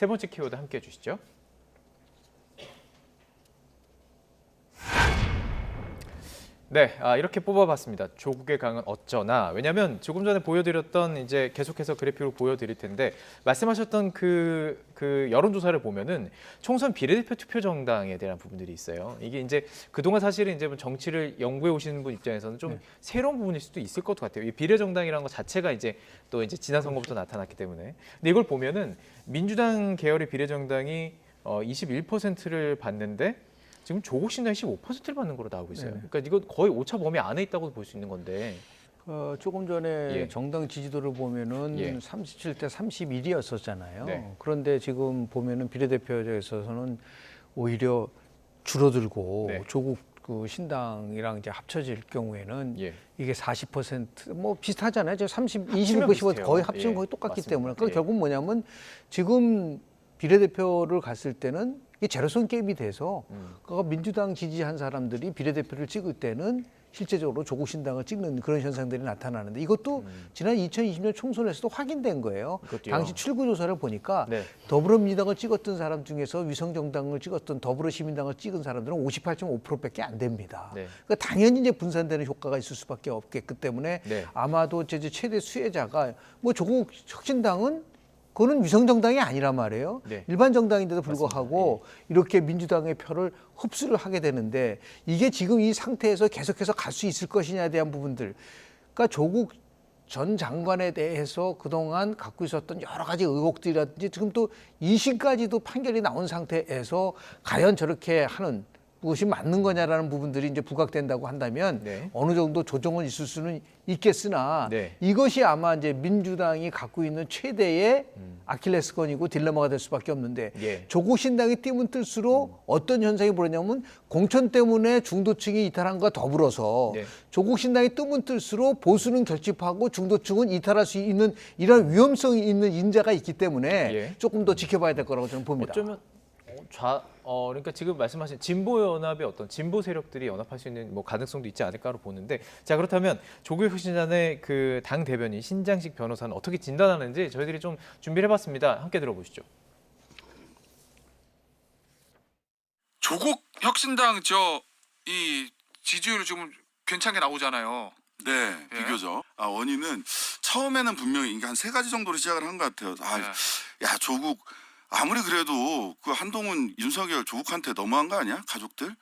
세 번째 키워드 함께 해주시죠. 네, 이렇게 뽑아봤습니다. 조국의 강은 어쩌나. 왜냐하면 조금 전에 보여드렸던 이제 계속해서 그래픽으로 보여드릴 텐데 말씀하셨던 그 여론조사를 보면은 총선 비례대표 투표 정당에 대한 부분들이 있어요. 이게 이제 그동안 사실은 이제 정치를 연구해 오시는 분 입장에서는 좀 새로운 부분일 수도 있을 것 같아요. 이 비례정당이라는 것 자체가 이제 또 이제 지난 선거부터 나타났기 때문에. 근데 이걸 보면은 민주당 계열의 비례정당이 21%를 받는데. 지금 조국 신당이 15%를 받는 거로 나오고 있어요. 그러니까 이거 거의 오차 범위 안에 있다고 볼 수 있는 건데. 조금 전에 정당 지지도를 보면은 37대 31이었었잖아요. 네. 그런데 지금 보면은 비례대표에 있어서는 오히려 줄어들고 조국 그 신당이랑 이제 합쳐질 경우에는 이게 40%뭐 비슷하잖아요. 25% 거의 합치면 거의 똑같기 맞습니다. 때문에 그러니까 결국 뭐냐면 지금 비례대표를 갔을 때는 이게 제로섬 게임이 돼서 그러니까 민주당 지지한 사람들이 비례대표를 찍을 때는 실제적으로 조국 신당을 찍는 그런 현상들이 나타나는데 이것도 지난 2020년 총선에서도 확인된 거예요. 그것도요. 당시 출구조사를 보니까 더불어민주당을 찍었던 사람 중에서 위성정당을 찍었던 더불어시민당을 찍은 사람들은 58.5%밖에 안 됩니다. 그러니까 당연히 이제 분산되는 효과가 있을 수밖에 없겠기 때문에 아마도 이제 최대 수혜자가 뭐 조국 혁신당은 그거는 위성정당이 아니란 말이에요. 일반 정당인데도 불구하고 이렇게 민주당의 표를 흡수를 하게 되는데 이게 지금 이 상태에서 계속해서 갈 수 있을 것이냐에 대한 부분들. 그러니까 조국 전 장관에 대해서 그동안 갖고 있었던 여러 가지 의혹들이라든지 지금 또 2심까지도 판결이 나온 상태에서 과연 저렇게 하는 무엇이 맞는 거냐라는 부분들이 이제 부각된다고 한다면 어느 정도 조정은 있을 수는 있겠으나 이것이 아마 이제 민주당이 갖고 있는 최대의 아킬레스건이고 딜레마가 될 수밖에 없는데 조국 신당이 뛰면 뜰수록 어떤 현상이 벌어지냐면 공천 때문에 중도층이 이탈한 것과 더불어서 조국 신당이 뜨면 뜰수록 보수는 결집하고 중도층은 이탈할 수 있는 이런 위험성이 있는 인자가 있기 때문에 조금 더 지켜봐야 될 거라고 저는 봅니다. 어쩌면 그러니까 지금 말씀하신 진보연합의 어떤 진보 세력들이 연합할 수 있는 뭐 가능성도 있지 않을까로 보는데 자 그렇다면 조국 혁신단의 그 당 대변인 신장식 변호사는 어떻게 진단하는지 저희들이 좀 준비를 해봤습니다. 함께 들어보시죠. 조국 혁신당 이 지지율이 지금 괜찮게 나오잖아요. 네, 비교적. 원인은 처음에는 분명히 한 세 가지 정도로 시작을 한 것 같아요. 야 조국 아무리 그래도 그 한동훈, 윤석열, 조국한테 너무한 거 아니야? 가족들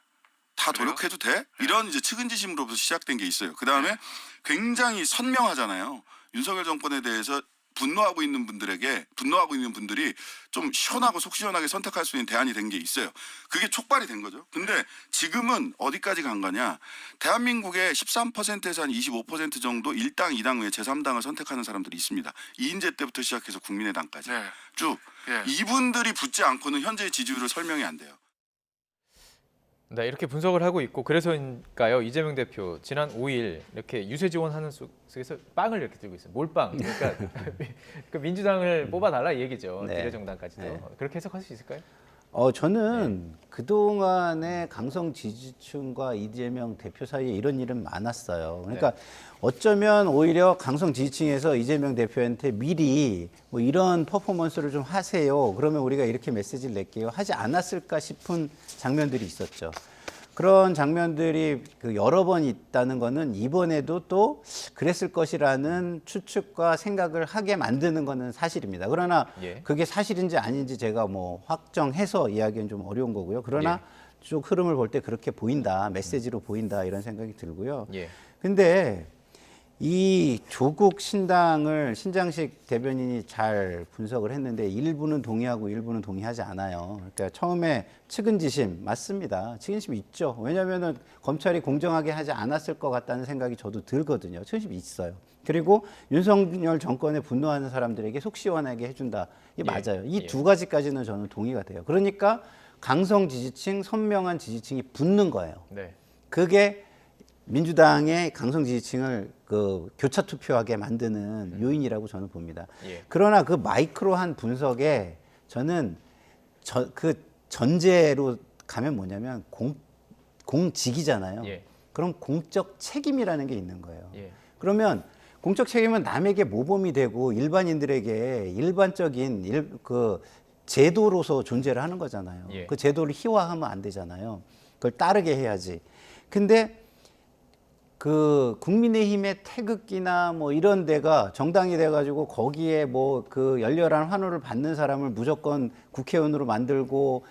다 노력해도 돼? 이런 이제 측은지심으로부터 시작된 게 있어요. 그 다음에 굉장히 선명하잖아요. 윤석열 정권에 대해서 분노하고 있는 분들이 좀 시원하고 속 시원하게 선택할 수 있는 대안이 된 게 있어요. 그게 촉발이 된 거죠. 근데 지금은 어디까지 간 거냐? 대한민국의 13%에서 한 25% 정도 1당, 2당 외에 제3당을 선택하는 사람들이 있습니다. 이인재 때부터 시작해서 국민의당까지 쭉. 이분들이 붙지 않고는 현재의 지지율을 설명이 안 돼요. 네, 이렇게 분석을 하고 있고 그래서인가요? 이재명 대표 지난 5일 이렇게 유세 지원하는 속에서 빵을 이렇게 들고 있어요. 몰빵. 그러니까 그 민주당을 뽑아달라 이 얘기죠. 비례정당까지도. 그렇게 해석할 수 있을까요? 저는 그동안의 강성 지지층과 이재명 대표 사이에 이런 일은 많았어요. 그러니까 어쩌면 오히려 강성 지지층에서 이재명 대표한테 미리 뭐 이런 퍼포먼스를 좀 하세요. 그러면 우리가 이렇게 메시지를 낼게요. 하지 않았을까 싶은 장면들이 있었죠. 그런 장면들이 여러 번 있다는 거는 이번에도 또 그랬을 것이라는 추측과 생각을 하게 만드는 거는 사실입니다. 그러나 그게 사실인지 아닌지 제가 뭐 확정해서 이야기는 좀 어려운 거고요. 그러나 쭉 흐름을 볼 때 그렇게 보인다, 메시지로 보인다 이런 생각이 들고요. 근데 이 조국 신당을 신장식 대변인이 잘 분석을 했는데 일부는 동의하고 일부는 동의하지 않아요. 그러니까 처음에 측은지심 맞습니다. 측은지심 있죠. 왜냐하면은 검찰이 공정하게 하지 않았을 것 같다는 생각이 저도 들거든요. 측은지심 있어요. 그리고 윤석열 정권에 분노하는 사람들에게 속 시원하게 해준다. 이게 맞아요. 이 두 가지까지는 저는 동의가 돼요. 그러니까 강성 지지층, 선명한 지지층이 붙는 거예요. 그게 민주당의 강성 지지층을 교차 투표하게 만드는 요인이라고 저는 봅니다. 그러나 그 마이크로한 분석에 저는 그 전제로 가면 뭐냐면 공직이잖아요. 그럼 공적 책임이라는 게 있는 거예요. 그러면 공적 책임은 남에게 모범이 되고 일반인들에게 일반적인 제도로서 존재를 하는 거잖아요. 예. 그 제도를 희화하면 안 되잖아요. 그걸 따르게 해야지. 근데 그 국민의힘의 태극기나 뭐 이런 데가 정당이 돼가지고 거기에 뭐 그 열렬한 환호를 받는 사람을 무조건 국회의원으로 만들고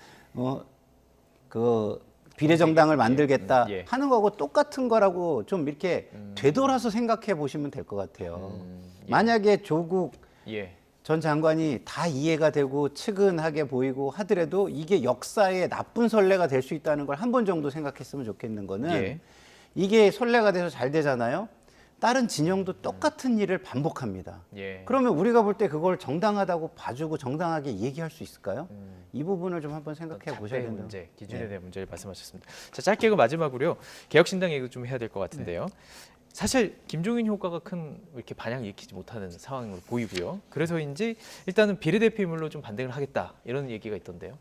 그 비례정당을 만들겠다 예. 하는 거하고 똑같은 거라고 좀 이렇게 되돌아서 생각해 보시면 될 것 같아요. 예. 만약에 조국 예. 전 장관이 다 이해가 되고 측은하게 보이고 하더라도 이게 역사의 나쁜 선례가 될 수 있다는 걸 한 번 정도 생각했으면 좋겠는 거는 예. 이게 선례가 돼서 잘 되잖아요. 다른 진영도 똑같은 일을 반복합니다. 예. 그러면 우리가 볼 때 그걸 정당하다고 봐주고 정당하게 얘기할 수 있을까요? 이 부분을 좀 한번 생각해 보셔야 된다. 문제, 기준에 대한 문제를 말씀하셨습니다. 자, 짧게 그 마지막으로요. 개혁신당 얘기 좀 해야 될 것 같은데요. 사실 김종인 효과가 큰 이렇게 반향을 일으키지 못하는 상황으로 보이고요. 그래서인지 일단은 비례대표 인물로 좀 반대를 하겠다 이런 얘기가 있던데요.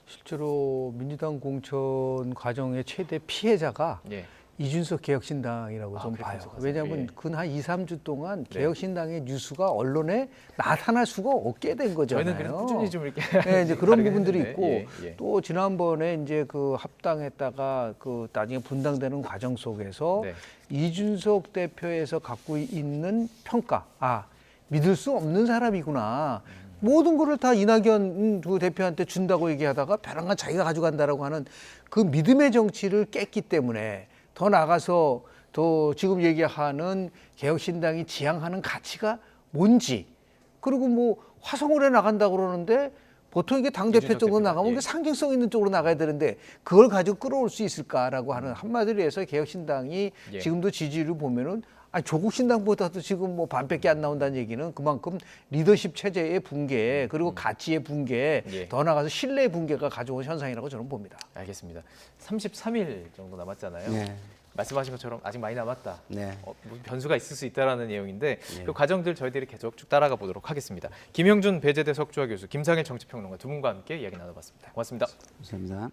실제로 민주당 공천 과정의 최대 피해자가 예. 이준석 개혁신당이라고 좀 그렇게 봐요. 해석하세요. 왜냐하면 예. 근 한 2, 3주 동안 네. 개혁신당의 뉴스가 언론에 나타날 수가 없게 된 거잖아요. 저희는 그냥 꾸준히 좀 이렇게 네, 이제 그런 다르게 부분들이 했는데, 있고 예. 또 지난번에 이제 그 합당했다가 그 나중에 분당되는 과정 속에서 네. 이준석 대표에서 갖고 있는 평가, 믿을 수 없는 사람이구나. 모든 거를 다 이낙연 그 대표한테 준다고 얘기하다가 벼랑간 자기가 가져간다라고 하는 그 믿음의 정치를 깼기 때문에 더 나가서 더 지금 얘기하는 개혁신당이 지향하는 가치가 뭔지, 그리고 뭐 화성을 해 나간다고 그러는데 보통 이게 당대표 이준석 쪽으로 대표가, 나가면 예. 이게 상징성 있는 쪽으로 나가야 되는데 그걸 가지고 끌어올 수 있을까라고 하는 한마디로 해서 개혁신당이 예. 지금도 지지율을 보면은 조국 신당보다도 지금 뭐 반밖에 안 나온다는 얘기는 그만큼 리더십 체제의 붕괴 그리고 가치의 붕괴 예. 더 나가서 신뢰의 붕괴가 가져온 현상이라고 저는 봅니다. 알겠습니다. 33일 정도 남았잖아요. 네. 말씀하신 것처럼 아직 많이 남았다. 네. 무슨 변수가 있을 수 있다라는 내용인데 예. 그 과정들 저희들이 계속 쭉 따라가 보도록 하겠습니다. 김영준 배재대 석주화 교수, 김상일 정치평론가 두 분과 함께 이야기 나눠봤습니다. 고맙습니다. 감사합니다.